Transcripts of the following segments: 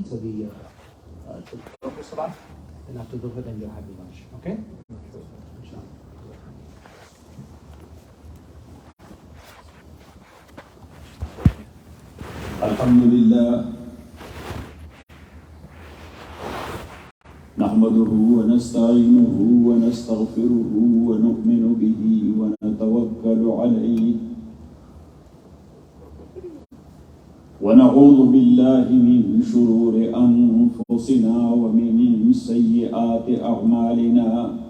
to the Salah, and after Dhuhr then you'll have your lunch. Okay? Alhamdulillah, nahmaduhu wa nasta'inuhu wa nastaghfiruhu wa nu'minu bihi wa natawakkalu alayhi wa na'udhu billahi min shururi anfusina wa min sayyiati a'malina.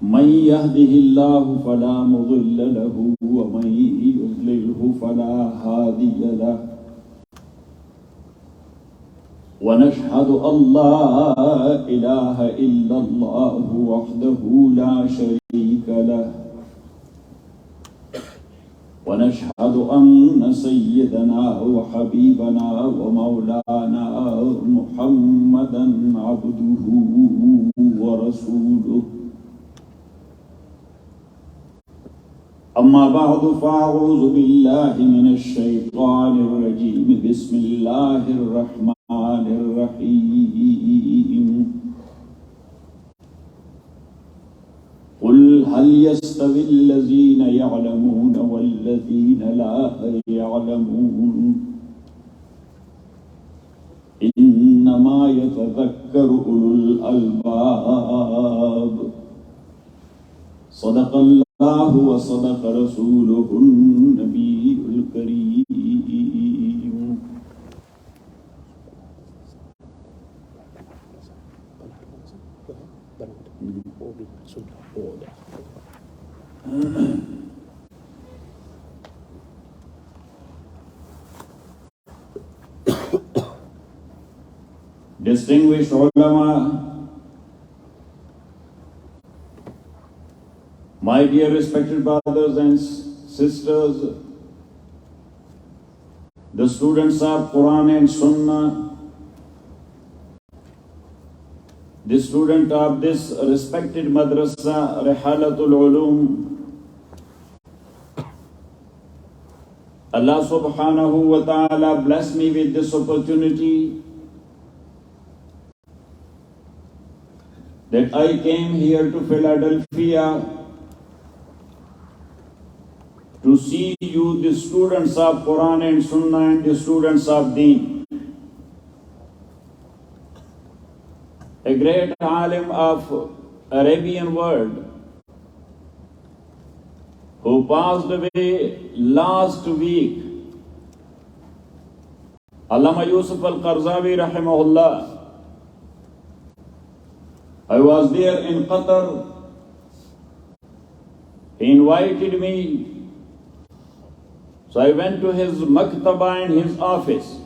من يهده الله فلا مضل له ومن يضلله فلا هادي له ونشهد أن لا إله إلا الله وحده لا شريك له ونشهد أن سيدنا وحبيبنا ومولانا محمدا عبده ورسوله. أما بعد فأعوذ بالله من الشيطان الرجيم. بسم الله الرحمن الرحيم. قل هل يستوي الذين يعلمون والذين لا يعلمون إنما يتذكر أولو الألباب. صدق الله وصدق رسوله النبي الكريم. Distinguished ulama, my dear respected brothers and sisters, the students of Quran and Sunnah, the student of this respected madrasa, Rihalatul Ulum, Allah subhanahu wa ta'ala blessed me with this opportunity that I came here to Philadelphia to see you, the students of Quran and Sunnah and the students of Deen. A great alim of Arabian world who passed away last week, Allama Yusuf al-Qarzawi rahimahullah. I was there in Qatar. He invited me. So I went to his maktaba and his office.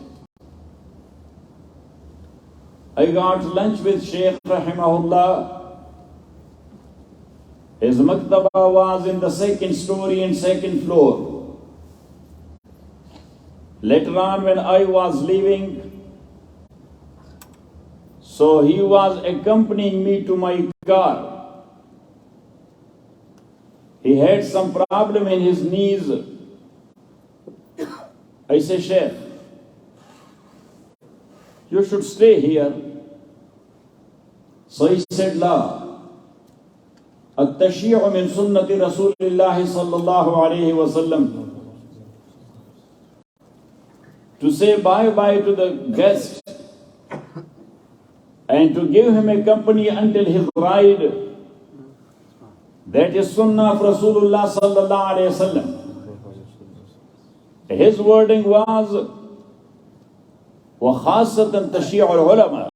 I got lunch with Shaykh rahimahullah. His maktaba was in the second story and second floor. Later on when I was leaving, so he was accompanying me to my car. He had some problem in his knees. I said, Sheikh, you should stay here. So he said, La, at-tashyi'u min sunnati Rasulillah sallallahu alayhi wa sallam. To say bye-bye to the guest and to give him a company until his ride, that is sunnah of Rasulullah sallallahu alayhi wa sallam. His wording was, وَخَاصَةً تَشِيعُ الْعُلَمَاء,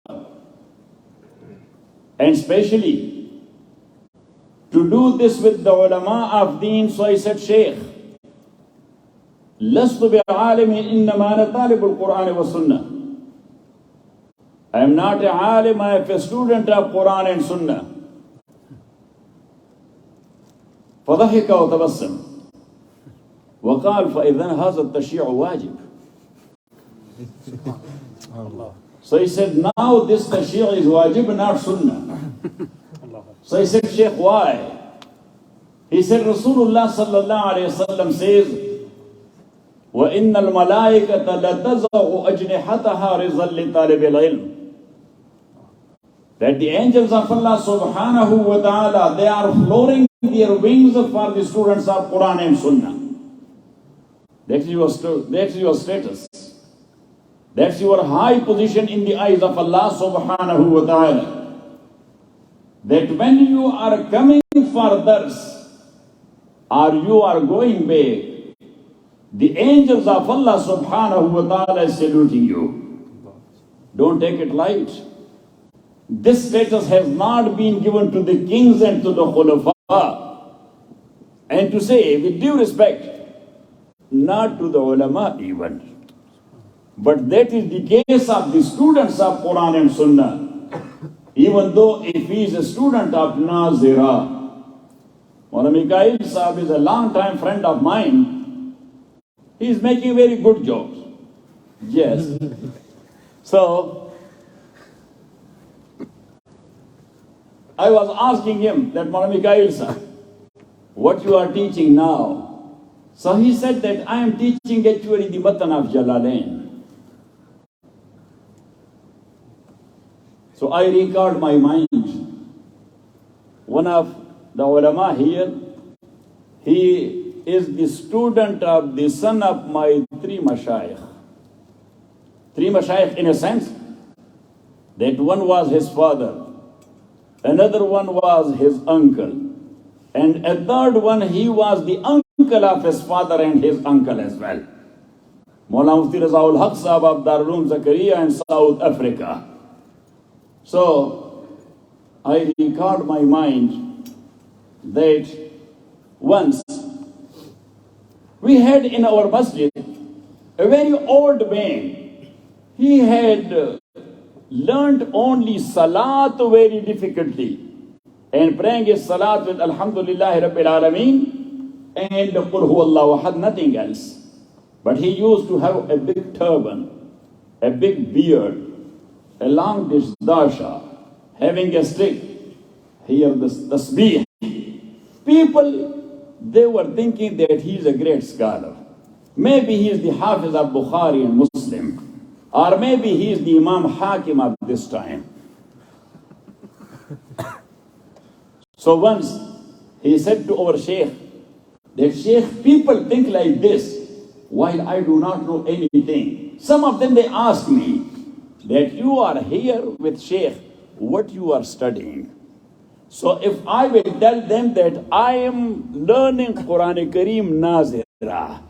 and especially to do this with the ulama of deen. So I said, Shaykh, لَسْتُ بِعَالِمٍ إِنَّمَا أَنَا طَالِبُ الْقُرْآنِ وَالسُّنَّةِ. I am not a alim, I am a student of Quran and Sunnah. فَضَحِكَ وَتَبَسَّمَ وقال فإذا هذا التشيع واجب. So he said, now this tashyi' is wajib, not sunnah. So I said, Shaykh, why? He said, Rasulullah sallallahu alayhi wa sallam says, وَإِنَّ الْمَلَائِكَةَ لَتَزَغُ أَجْنِحَتَهَا رِضًا لِطَالِبِ الْعِلْمِ. That the angels of Allah subhanahu wa ta'ala, they are flooring their wings for the students of Quran and Sunnah. That's your status. That's your high position in the eyes of Allah subhanahu wa ta'ala. That when you are coming for dars or you are going back, the angels of Allah subhanahu wa ta'ala is saluting you. Don't take it light. This status has not been given to the kings and to the khulafa. And to say, with due respect, not to the ulama even. But that is the case of the students of Quran and Sunnah. Even though if he is a student of Nazira, Mawlana Mikail Sahib is a long-time friend of mine. He is making very good jokes. Yes. So, I was asking him that, Mawlana Mikail Sahib, what you are teaching now? So he said that I am teaching actually the matan of Jalalain. So I recalled my mind. One of the ulama here, he is the student of the son of my three mashayikh. Three mashayikh in a sense, that one was his father, another one was his uncle, and a third one, he was the uncle of his father and his uncle as well. Mawlana Mufti Razaul Haq Sahab of Darul Zakaria in South Africa. So, I recalled my mind that once we had in our masjid a very old man. He had learned only salat very difficultly. And praying his salat with Alhamdulillah Rabbil Alameen and Qul Huwallahu Ahad, nothing else. But he used to have a big turban, a big beard, a long dasha, having a stick, here the tasbih. People, they were thinking that he is a great scholar. Maybe he is the Hafiz of Bukhari and Muslim. Or maybe he is the Imam Hakim of this time. So once he said to our Sheikh, that Sheikh, people think like this, while I do not know anything. Some of them, they ask me that you are here with Sheikh, what you are studying. So if I will tell them that I am learning Quran Kareem Nazira,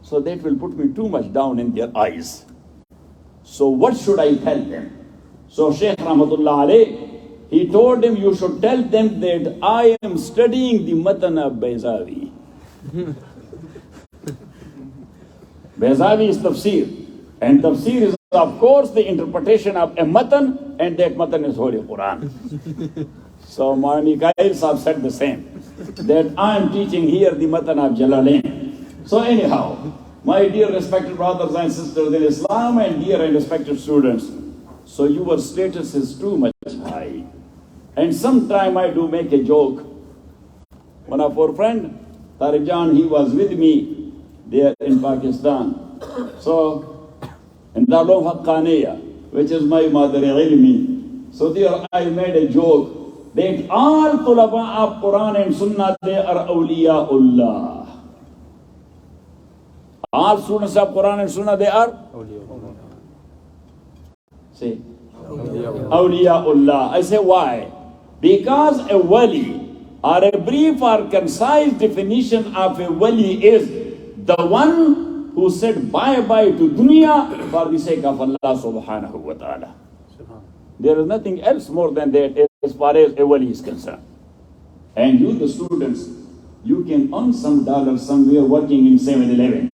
so that will put me too much down in their eyes. So what should I tell them? So Shaykh Rahmatullah Alayh, he told him, you should tell them that I am studying the Matan of Bayzawi. Bayzawi is Tafsir. And Tafsir is, of course, the interpretation of a Matan, and that Matan is Holy Quran. So Mawlana Mikail Sahib said the same, that I am teaching here the Matan of Jalalain. So anyhow, my dear respected brothers and sisters in Islam and dear and respected students, so your status is too much high. And sometime I do make a joke. One of our friend, Tariq Jan, he was with me there in Pakistan. So, in Darul Haqqaniya, which is my mother ilmi, so there I made a joke that all tulaba of Quran and Sunnah, they are awliyaullah. All students of Quran and Sunnah, they are awliyaullah. Say, awliyaullah. I say, why? Because a wali, or a brief or concise definition of a wali is the one who said bye-bye to dunya for the sake of Allah subhanahu wa ta'ala. There is nothing else more than that as far as a wali is concerned. And you, the students, you can earn some dollars somewhere working in 7-Eleven,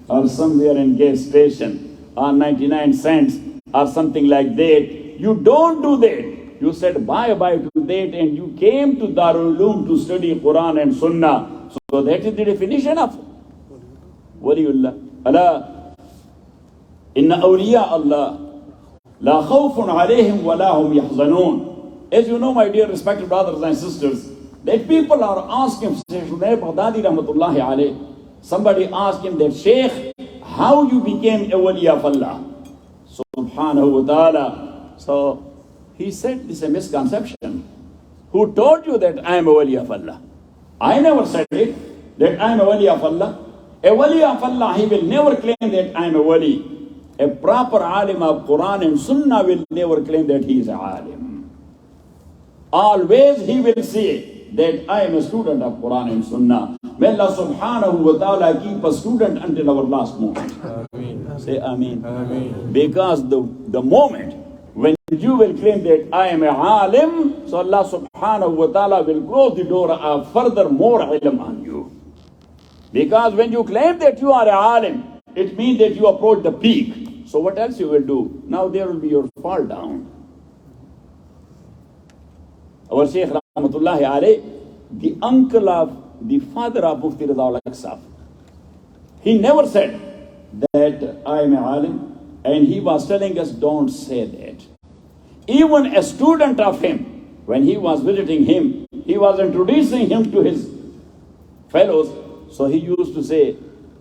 or somewhere in gas station, or 99 cents, or something like that. You don't do that. You said bye-bye to that, and you came to Darul Uloom to study Quran and Sunnah. So that is the definition of Waliullah. Allah, inna awliya Allah, la khawfun alayhim wa la hum yahzanun. As you know, my dear respected brothers and sisters, that people are asking, Shaykh Baghdadi rahmatullahi alayh, somebody asked him that, Shaykh, how you became a wali of Allah subhanahu wa ta'ala. So he said this is a misconception. Who told you that I am a wali of Allah? I never said it, that I am a wali of Allah. A wali of Allah, he will never claim that I am a wali. A proper alim of Quran and Sunnah will never claim that he is a alim. Always he will say that I am a student of Quran and Sunnah. May Allah subhanahu wa ta'ala keep a student until our last moment. Ameen. Say Ameen. Ameen. Because the moment when you will claim that I am a alim, so Allah subhanahu wa ta'ala will close the door of further more ilm on you. Because when you claim that you are a alim, it means that you approach the peak. So what else you will do? Now there will be your fall down. Our Shaykh Rahmatullahi alayh, the uncle of the father of Mufti Ridha al-Aqsa, he never said that I am a alim, and he was telling us don't say that. Even a student of him, when he was visiting him, he was introducing him to his fellows, so he used to say,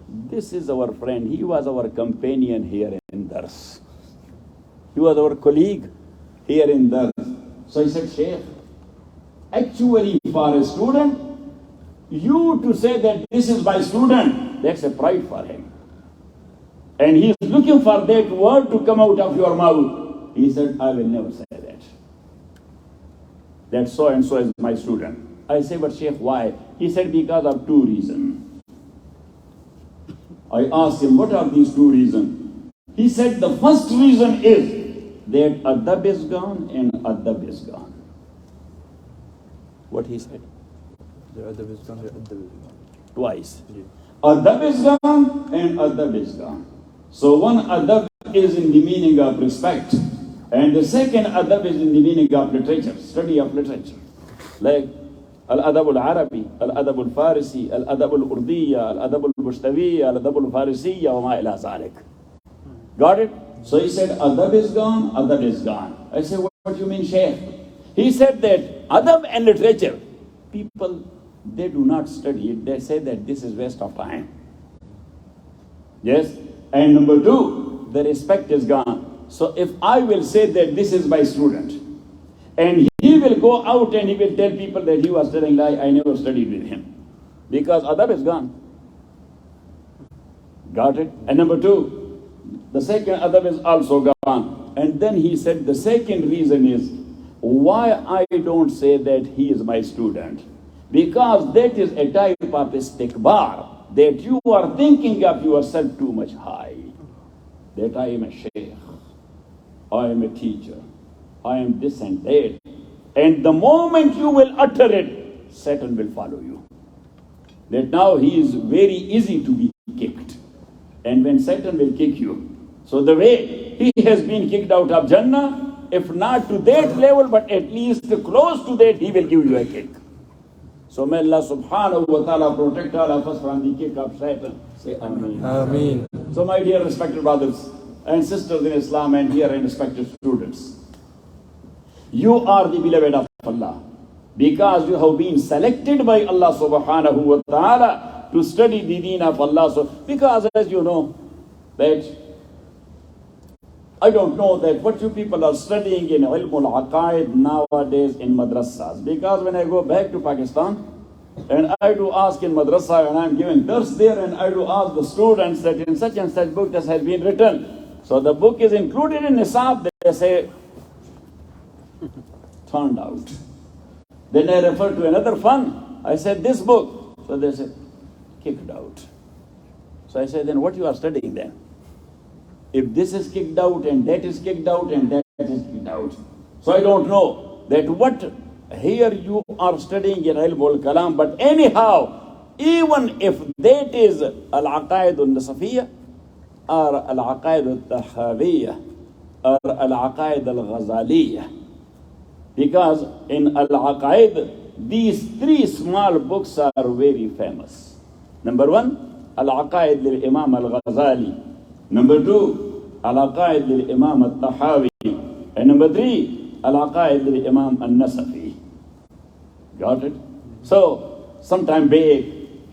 this is our friend, he was our companion here in Dars. He was our colleague here in Dars. So he said, Shaykh, actually for a student, you to say that this is my student, that's a pride for him. And he is looking for that word to come out of your mouth. He said, I will never say that. That so and so is my student. I say, but Shaykh, why? He said, because of two reasons. I asked him, what are these two reasons? He said, the first reason is that adab is gone and adab is gone. What he said? The adab is gone, the adab is gone. Twice. Yeah. Adab is gone and adab is gone. So one adab is in the meaning of respect, and the second adab is in the meaning of literature, study of literature. Like Al-Adab al-Arabi, Al-Adab al-Farsi, Al-Adab al-Urdiya, Al-Adab al-Bushtawiya, Al-Adab al-Farisiya, wa ma ila zalik. Got it? So he said, adab is gone, adab is gone. I said, what do you mean, Shaykh? He said that adab and literature, people, they do not study it. They say that this is waste of time. Yes? And number two, the respect is gone. So if I will say that this is my student, and he will go out and he will tell people that he was telling lie, I never studied with him. Because adab is gone. Got it? And number two, the second adab is also gone. And then he said the second reason is why I don't say that he is my student. Because that is a type of istikbar, that you are thinking of yourself too much high. That I am a shaykh, I am a teacher, I am this and that. And the moment you will utter it, Satan will follow you. That now he is very easy to be kicked. And when Satan will kick you, so the way he has been kicked out of Jannah, if not to that level, but at least close to that, he will give you a kick. So may Allah subhanahu wa ta'ala protect all of us from the kick of Satan. Say Ameen. Ameen. So my dear respected brothers and sisters in Islam and dear and respected students, you are the beloved of Allah because you have been selected by Allah subhanahu wa ta'ala to study the deen of Allah. So, because as you know, that I don't know that what you people are studying in Ilmul Aqaid nowadays in madrasas. Because when I go back to Pakistan and I do ask in madrasa and I'm giving dars there and I do ask the students that in such and such book that has been written. So the book is included in Nisab, they say, turned out. Then I refer to another fund. I said, this book. So they said, kicked out. So I said, then what you are studying then? If this is kicked out and that is kicked out and that is kicked out. So I don't know that what here you are studying in Ilmul Kalam, but anyhow, even if that is Al-Aqaid al-Nasafiyya or Al-Aqaid al-Tahawiyya or Al-Aqaid al-Ghazaliyya, because in Al-Aqaid, these three small books are very famous. Number one, Al-Aqaid lil-Imam al-Ghazali. Number two, Al-Aqaid lil-Imam al-Tahawi. And number three, Al-Aqaid lil-Imam al-Nasafi. Got it? So, sometime back,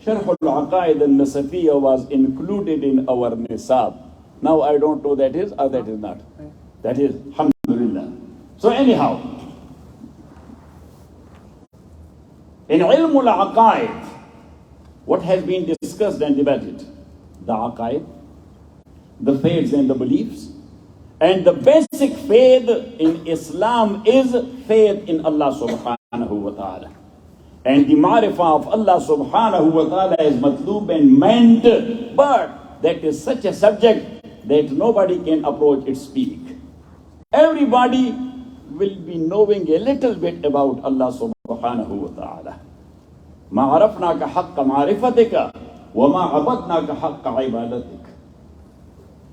Sharh al-Aqaid al-Nasafiyya was included in our nisab. Now I don't know that is or that is not. That is, alhamdulillah. So anyhow, in Ilmul Aqaid, what has been discussed and debated? The Aqaid, the faiths and the beliefs. And the basic faith in Islam is faith in Allah subhanahu wa ta'ala. And the ma'rifah of Allah subhanahu wa ta'ala is matloob and meant, but that is such a subject that nobody can approach its peak. Everybody will be knowing a little bit about Allah subhanahu wa ta'ala. مَا عَرَفْنَاكَ حَقَّ مَعْرِفَتِكَ وَمَا عَبَدْنَاكَ حَقَّ عِبَادَتِكَ.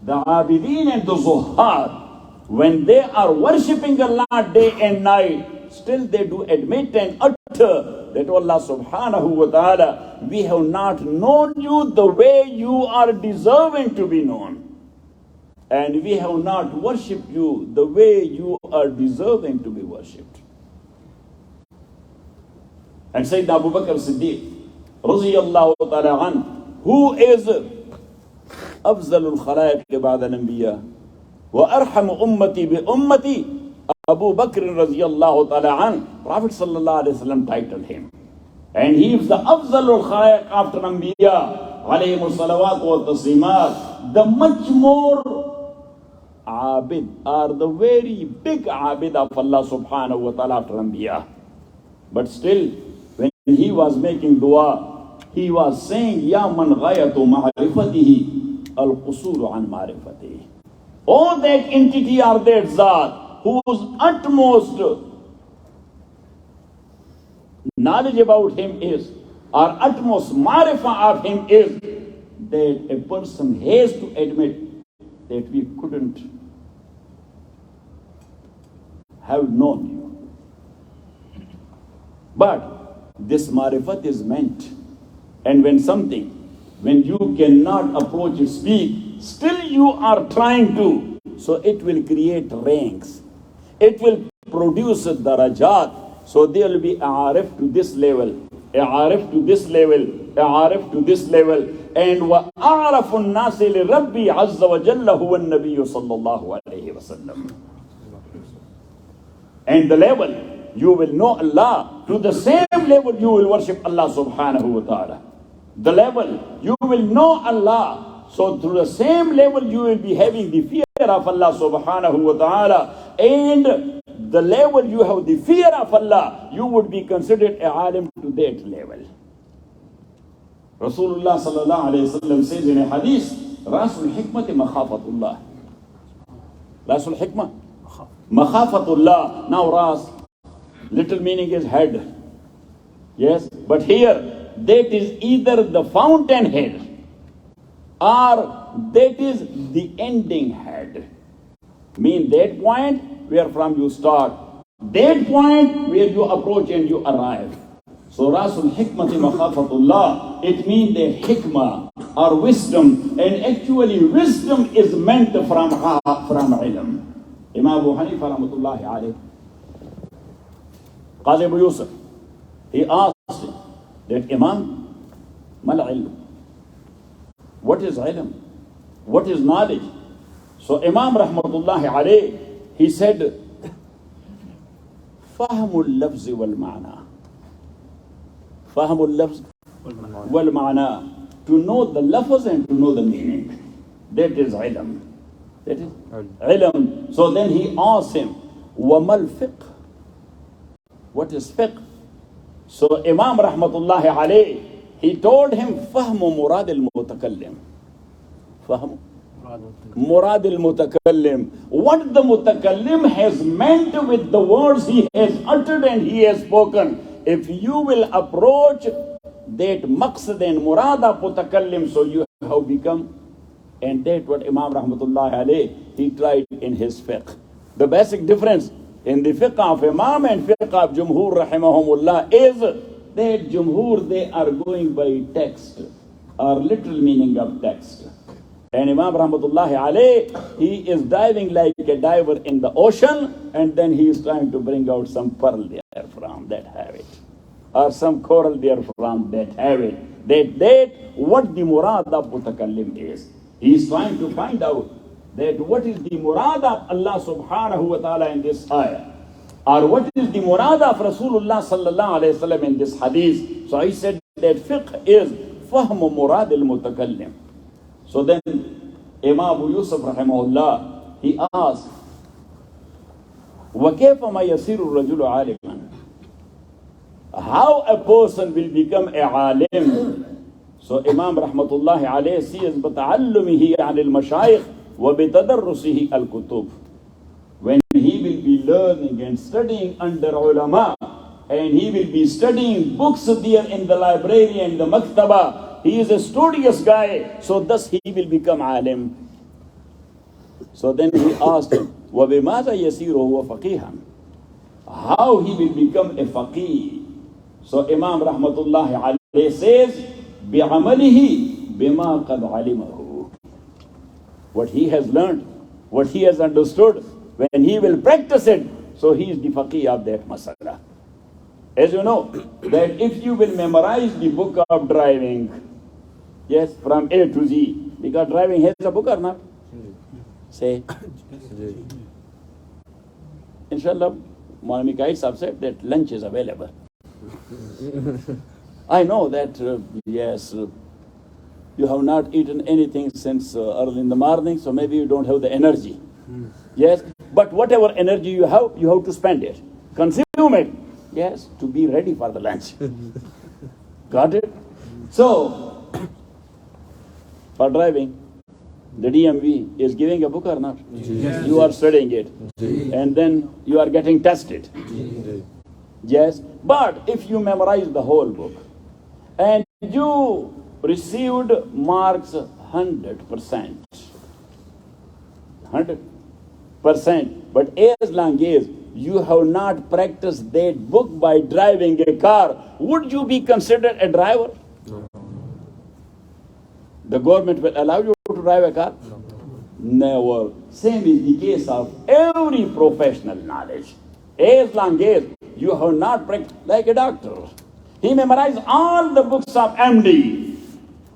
The Abideen and the Zuhad, when they are worshipping Allah day and night, still they do admit and utter that Allah subhanahu wa ta'ala, we have not known you the way you are deserving to be known. And we have not worshipped you the way you are deserving to be worshipped. And Sayyidina Abu Bakr Siddiq, Raziyallahu ta'ala an, who is أفضل الخلائق بعد الأنبياء وأرحم أمتي بأمتي, Abu Bakr Raziyallahu ta'ala an, Prophet sallallahu alayhi wa sallam titled him. And he is the أفضل الخلائق after Anbiya عليهم الصلوات والتسليمات, the much more Abid, are the very big Abid of Allah subhanahu wa ta'ala after Anbiya. But still, when he was making dua, he was saying, Ya man ghayatu ma'rifatihi al-qusuru an ma'rifatihi. Oh, that entity or that Zat, whose utmost knowledge about him is, or utmost ma'rifah of him is, that a person has to admit that we couldn't have known you. But this ma'rifat is meant. And when you cannot approach it, speak, still you are trying to, so it will create ranks. It will produce darajat. So there will be a'arif to this level, a'arif to this level, a'arif to this level. And وَأَعْرَفُ النَّاسِ لِرَبِّي عَزَّ وَجَلَّ هُوَ النَّبِيُّ صَلَّى اللَّهُ عَلَيْهِ وَسَلَّمَ. And the level you will know Allah, to the same level you will worship Allah subhanahu wa ta'ala. The level you will know Allah, so through the same level you will be having the fear of Allah subhanahu wa ta'ala. And the level you have the fear of Allah, you would be considered a alim to that level. Rasulullah sallallahu alayhi wa sallam says in a hadith, Rasul hikmati makhafatullah. Rasul hikmah, makhafatullah. Now Ras, little meaning is head. Yes, but here, that is either the fountainhead or that is the ending head. Mean that point where from you start, that point where you approach and you arrive. So Rasul Hikmati Makhafatullah, it means that hikmah or wisdom, and actually wisdom is meant from ilm. Imam Abu Hanifa rahmatullahi alayhi, Qazi Abu Yusuf, he asked him that, Imam, mal ilm? What is ilm? What is knowledge? So Imam rahmatullahi alayhi, he said, Fahmul lafzi wal ma'na. Fahmul lafz wal ma'na. To know the lafz and to know the meaning. That is ilm. That is ilm. So then he asked him, Wamal fiqh? What is fiqh? So Imam rahmatullahi alayhi, he told him, Fahmu murad al-mutakallim. Fahmu murad al-mutakallim. What the mutakallim has meant with the words he has uttered and he has spoken. If you will approach that maqsad and murad of mutakallim, so you have become, and that what Imam rahmatullahi alayhi, he tried in his fiqh. The basic difference in the fiqh of Imam and fiqh of Jumhur rahimahumullah is that Jumhur, they are going by text or literal meaning of text. And Imam rahmatullahi alayhi, he is diving like a diver in the ocean, and then he is trying to bring out some pearl there from that habit. or some choral there from that have it. That what the murad of mutakallim is. He is trying to find out that what is the murad of Allah subhanahu wa ta'ala in this ayah, or what is the murad of Rasulullah sallallahu alayhi wa sallam in this hadith. So I said that fiqh is fahm murad al-mutakallim. So then Imam Abu Yusuf rahimahullah, he asked, وَكَيْفَ مَا يَصِيرُ الرَّجُلُ عَالِمًا? How a person will become a alim? So Imam rahmatullahi alayhi says, بِتَعَلُّمِهِ عَنِ الْمَشَايِخِ وَبِتَدَرُّسِهِ الْكُتُبِ. When he will be learning and studying under ulama, and he will be studying books there in the library and the maktaba, he is a studious guy, so thus he will become alim. So then he asked him, وَبِمَاذَا يَسِيرُ هُوَ فَقِيهًا? How he will become a faqih? So Imam rahmatullahi alayhi says, بِعَمَلِهِ بِمَا قَدْ عَلِمَهُ. What he has learned, what he has understood, when he will practice it, so he is the faqih of that masala. As you know, that if you will memorize the book of driving, yes, from A to Z, because driving has a book or not? Say, inshallah, Maulana Mikail Sahab said that lunch is available. I know that, yes, you have not eaten anything since early in the morning, so maybe you don't have the energy. Yes, but whatever energy you have to spend it, consume it, yes, to be ready for the lunch. Got it? So, for driving, the DMV is giving a book or not? Yes. You are studying it. Yes. And then you are getting tested. Yes. Yes. But if you memorize the whole book and you received marks 100%, but as long as you have not practiced that book by driving a car, would you be considered a driver? No. The government will allow you to drive a car? No. Never. Same is the case of every professional knowledge. As long as you have not practiced, like a doctor, he memorized all the books of MD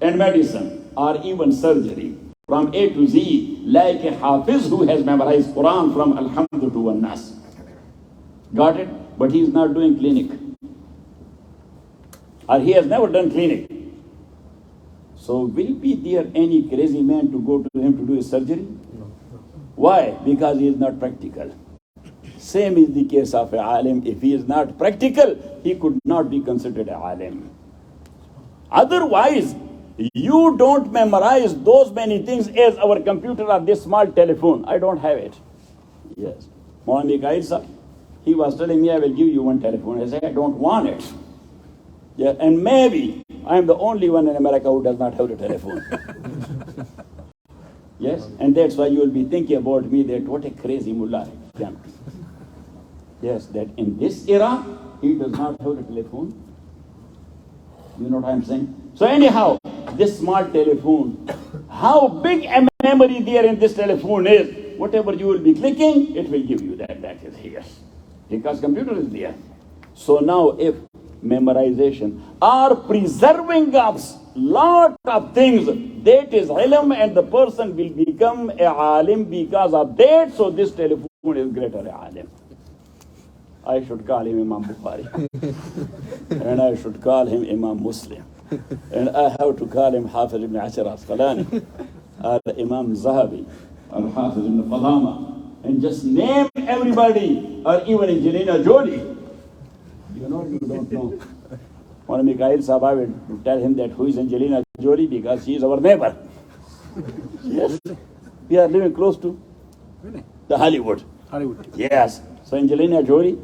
and medicine or even surgery from A to Z, like a Hafiz who has memorized Quran from Alhamdu to An-Nas. Got it? But he is not doing clinic. Or he has never done clinic. So will be there any crazy man to go to him to do a surgery? No. Why? Because he is not practical. Same is the case of a alim. If he is not practical, he could not be considered a alim. Otherwise, you don't memorize those many things as our computer or this small telephone. I don't have it. Yes. Maulana Mikail Sahab, he was telling me, I will give you one telephone. I said, I don't want it. Yeah, and maybe I am the only one in America who does not have the telephone. Yes, and that's why you will be thinking about me that what a crazy mullah I am. Yes, that in this era, he does not have the telephone. You know what I'm saying? So anyhow, this smart telephone, how big a memory there in this telephone is, whatever you will be clicking, it will give you that is here. Because computer is there. So now if memorization or preserving of lot of things, that is ilm, and the person will become a alim because of that, so this telephone is greater alim. I should call him Imam Bukhari. And I should call him Imam Muslim. And I have to call him Hafiz ibn Ashar Asqalani, or Imam Zahabi, or Hafiz ibn Qadama, and just name everybody, or even Angelina Jolie. You know, you don't know. Maulana Mikail Sahab, I will tell him that who is Angelina Jolie, because she is our neighbor. Yes. We are living close to the Hollywood. Yes. So Angelina Jolie,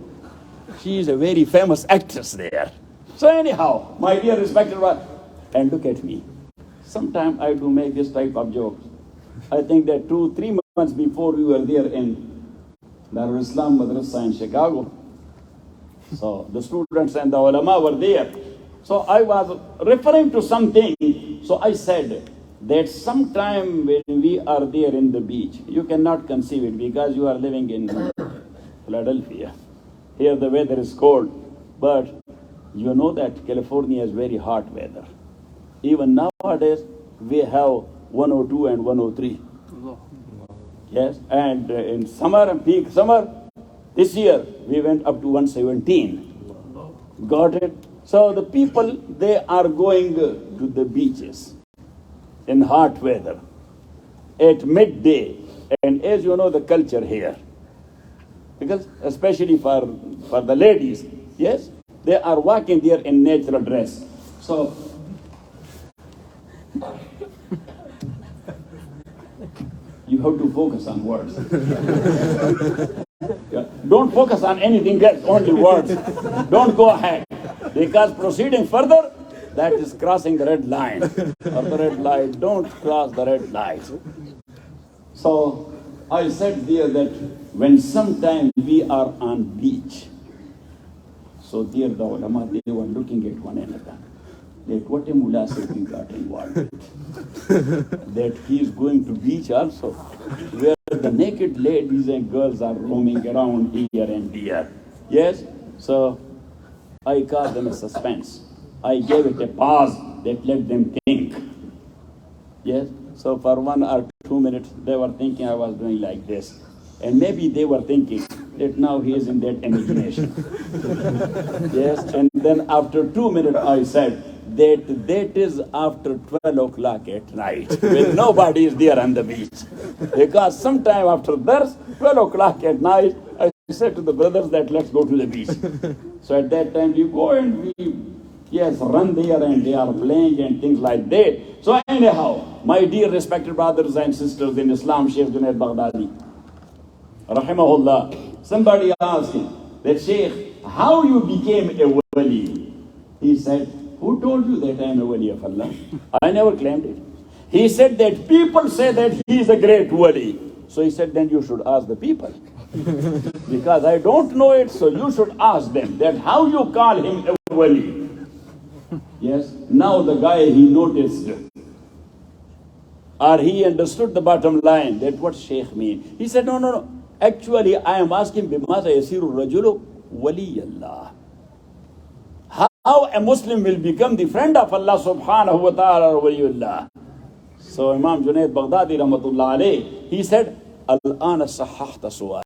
she is a very famous actress there. So anyhow, my dear respected one, and look at me. Sometimes I do make this type of jokes. I think that 2-3 months before we were there in Darul Islam Madrasa in Chicago, so the students and the ulama were there. So I was referring to something. So I said that sometime when we are there in the beach, you cannot conceive it because you are living in Philadelphia. Here the weather is cold, but You know that California is very hot weather. Even nowadays, we have 102 and 103. Yes, and in summer, peak summer, this year, we went up to 117. Got it? So the people, they are going to the beaches in hot weather at midday. And as you know, the culture here, because especially for the ladies, yes, they are walking there in natural dress. So, you have to focus on words. Yeah. Don't focus on anything else, only words. Don't go ahead. Because proceeding further, that is crossing the red line. Or the red light. Don't cross the red light. So I said there that when sometime we are on beach, so there the ulama, they were looking at one another. That what a mullah we got involved with. That he is going to beach also, where the naked ladies and girls are roaming around here and there. Yes? So I caused them a suspense. I gave it a pause that let them think. Yes? So for 1 or 2 minutes, they were thinking I was doing like this. And maybe they were thinking that now he is in that imagination. Yes? And then after 2 minutes, I said, that is after 12 o'clock at night, when nobody is there on the beach. Because sometime after that, 12 o'clock at night, I said to the brothers that let's go to the beach. So at that time, you go and we, yes, run there and they are playing and things like that. So anyhow, my dear respected brothers and sisters in Islam, Shaykh Junaid Baghdadi, rahimahullah, somebody asked him that, Shaykh, how you became a wali? He said, who told you that I am a wali of Allah? I never claimed it. He said that people say that he is a great wali. So he said, then you should ask the people. Because I don't know it, so you should ask them that how you call him a wali. Yes, now the guy, he noticed, or he understood the bottom line, that what Shaykh mean. He said, no. Actually, I am asking, بِمَاذَا يَسِيرُ الرَّجُلُ وَلِيَّ اللَّهِ. How a Muslim will become the friend of Allah subhanahu wa ta'ala or waliyullah. So Imam Junaid Baghdadi rahmatullah alayh, he said, Al-ana sahahta su'al.